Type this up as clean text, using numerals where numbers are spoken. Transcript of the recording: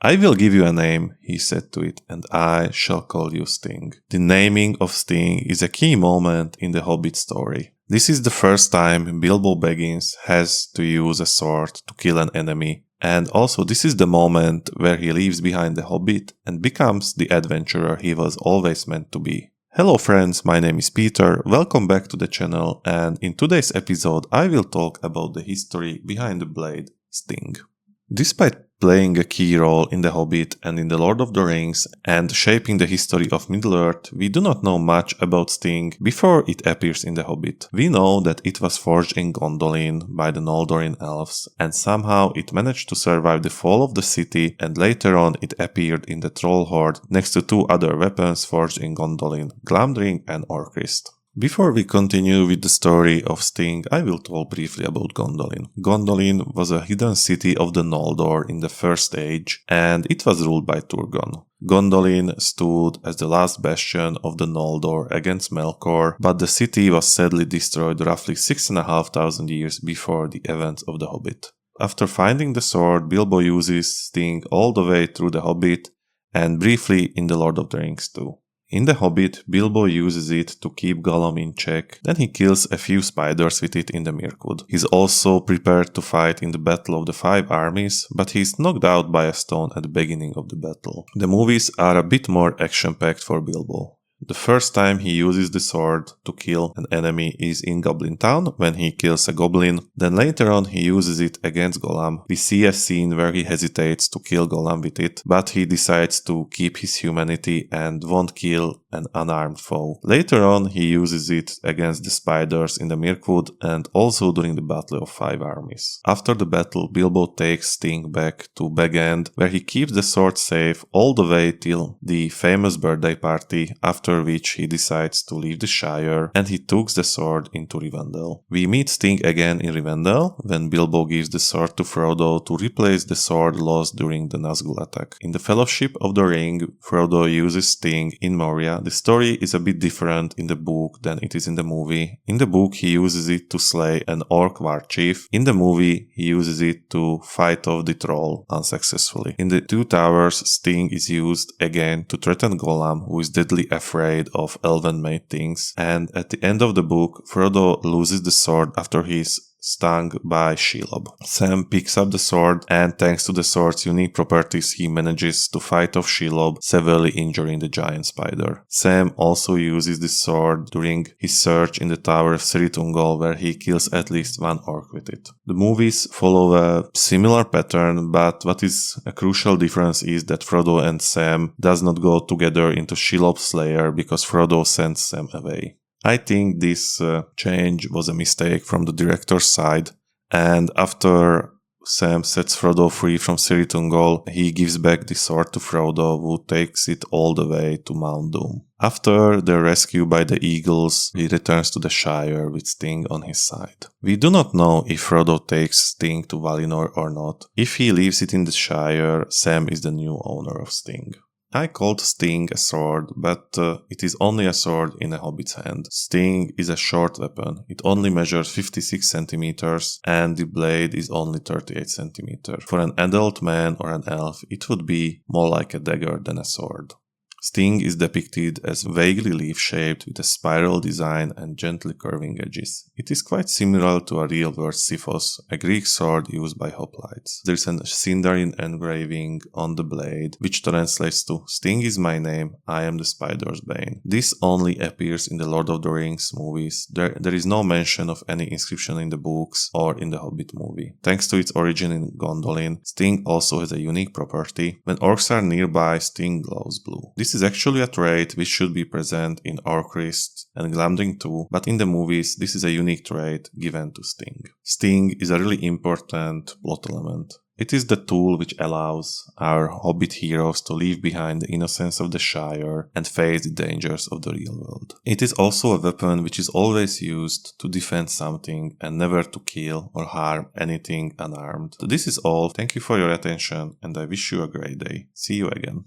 "I will give you a name," he said to it, "and I shall call you Sting." The naming of Sting is a key moment in the Hobbit story. This is the first time Bilbo Baggins has to use a sword to kill an enemy, and also this is the moment where he leaves behind the Hobbit and becomes the adventurer he was always meant to be. Hello friends, my name is Peter, welcome back to the channel, and in today's episode I will talk about the history behind the blade, Sting. Despite playing a key role in The Hobbit and in The Lord of the Rings and shaping the history of Middle-earth, we do not know much about Sting before it appears in The Hobbit. We know that it was forged in Gondolin by the Noldorin elves, and somehow it managed to survive the fall of the city, and later on it appeared in the Troll Hoard next to two other weapons forged in Gondolin, Glamdring and Orcrist. Before we continue with the story of Sting, I will talk briefly about Gondolin. Gondolin was a hidden city of the Noldor in the First Age, and it was ruled by Turgon. Gondolin stood as the last bastion of the Noldor against Melkor, but the city was sadly destroyed roughly 6,500 years before the events of The Hobbit. After finding the sword, Bilbo uses Sting all the way through The Hobbit, and briefly in The Lord of the Rings too. In The Hobbit, Bilbo uses it to keep Gollum in check, then he kills a few spiders with it in the Mirkwood. He's also prepared to fight in the Battle of the Five Armies, but he's knocked out by a stone at the beginning of the battle. The movies are a bit more action-packed for Bilbo. The first time he uses the sword to kill an enemy is in Goblin Town, when he kills a goblin. Then later on he uses it against Gollum. We see a scene where he hesitates to kill Gollum with it, but he decides to keep his humanity and won't kill an unarmed foe. Later on he uses it against the spiders in the Mirkwood and also during the Battle of Five Armies. After the battle, Bilbo takes Sting back to Bag End, where he keeps the sword safe all the way till the famous birthday party, after which he decides to leave the Shire and he takes the sword into Rivendell. We meet Sting again in Rivendell when Bilbo gives the sword to Frodo to replace the sword lost during the Nazgul attack. In the Fellowship of the Ring, Frodo uses Sting in Moria. The story is a bit different in the book than it is in the movie. In the book he uses it to slay an orc war chief. In the movie he uses it to fight off the troll unsuccessfully. In the Two Towers, Sting is used again to threaten Gollum, who is deadly afraid of elven-made things, and at the end of the book, Frodo loses the sword after he's stung by Shelob. Sam picks up the sword, and thanks to the sword's unique properties, he manages to fight off Shelob, severely injuring the giant spider. Sam also uses the sword during his search in the Tower of Sritungol, where he kills at least one orc with it. The movies follow a similar pattern, but what is a crucial difference is that Frodo and Sam does not go together into Shelob's lair because Frodo sends Sam away. I think this change was a mistake from the director's side, and after Sam sets Frodo free from Sritungol, he gives back the sword to Frodo, who takes it all the way to Mount Doom. After the rescue by the Eagles, he returns to the Shire with Sting on his side. We do not know if Frodo takes Sting to Valinor or not. If he leaves it in the Shire, Sam is the new owner of Sting. I called Sting a sword, but it is only a sword in a hobbit's hand. Sting is a short weapon. It only measures 56 centimeters and the blade is only 38 centimeters. For an adult man or an elf, it would be more like a dagger than a sword. Sting is depicted as vaguely leaf-shaped with a spiral design and gently curving edges. It is quite similar to a real-world Siphos, a Greek sword used by hoplites. There is a Sindarin engraving on the blade, which translates to "Sting is my name, I am the spider's bane." This only appears in the Lord of the Rings movies. There is no mention of any inscription in the books or in the Hobbit movie. Thanks to its origin in Gondolin, Sting also has a unique property. When orcs are nearby, Sting glows blue. This is actually a trait which should be present in Orcrist and Glamdring too, but in the movies this is a unique trait given to Sting. Sting is a really important plot element. It is the tool which allows our Hobbit heroes to leave behind the innocence of the Shire and face the dangers of the real world. It is also a weapon which is always used to defend something and never to kill or harm anything unarmed. So this is all. Thank you for your attention and I wish you a great day. See you again.